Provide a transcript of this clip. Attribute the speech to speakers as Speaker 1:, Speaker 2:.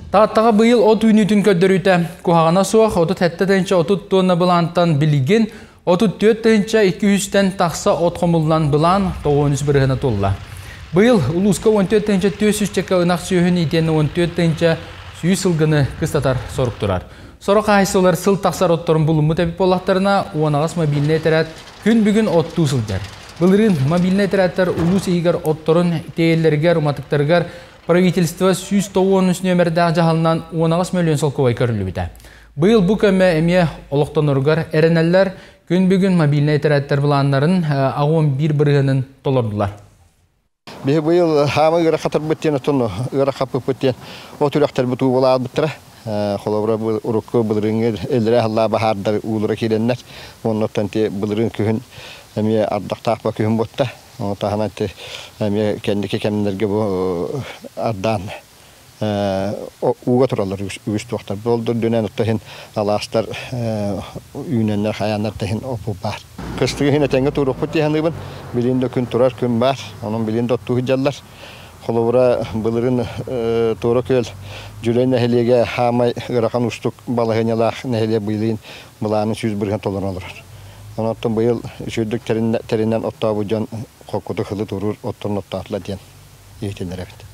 Speaker 1: Тағаттаға бұйыл от үйнүтін көддірүйті. Кухағана суақ 37-30 тонна бұлантан білген, 34-200-тен тақса от қомылынан бұлан 9 бірғына толла. Бұйыл ұлысқа 14-400 чекка ұнақ сүйін етені 14-100 сылғыны кыстатар сорық тұрар. Сорық айсы олар сыл тақсар оттарын бұлымы тәбіп болақтарына оңағас мобиліне тәрәт күн бүгін отту сылдар. Бұлырын мобиліне тәрәттар ұлыс егер отторын тейеллергер, уматықтаргар правительство 190 нөмірді жағалынан 10 миллион солковай көрілі біті. Бұйыл бұл көмі әме олықтан ұрғар әрінәлілер күн бүгін мобиліне тәрәттар бұланларын ағуын бір біргінің толырдылар.
Speaker 2: Бұйыл хамы ғыра қатыр бүттен ұтыны, ғыра қапы бүттен отырақтар бұту болағыз бұттыра. Қолабыра ұрыққы бұлырыңыр әлірі Алла бағардар ұлыра келенлер. Оның оттанте бұлырың күйін әме ардақтақпа күйін бұтта. Таханатты әме кәндіке кәмінлерге бұл ардан уға тұралар үгісті уақтар. Болдыр дөnen ұттахын аластар үйненлер, хаянлар тахын опу бар. Кыстығы хин әтенгі тұрық бұтты яғынығын, білінде күн тұрар күн бар, оның білінде отту хүджалар. Қолыбыра бұлырын тұры көл жүрен нәхелеге хамай ғырақан ұстық балағынялақ нәхеле бұйлыйын бұлағының 100 бірген толырын олырар. Онаттың бұйыл үшірдік тәрінен отта бұжан қоқуды қылы тұрыр оттырын оттатыла ден егетенлер әбет.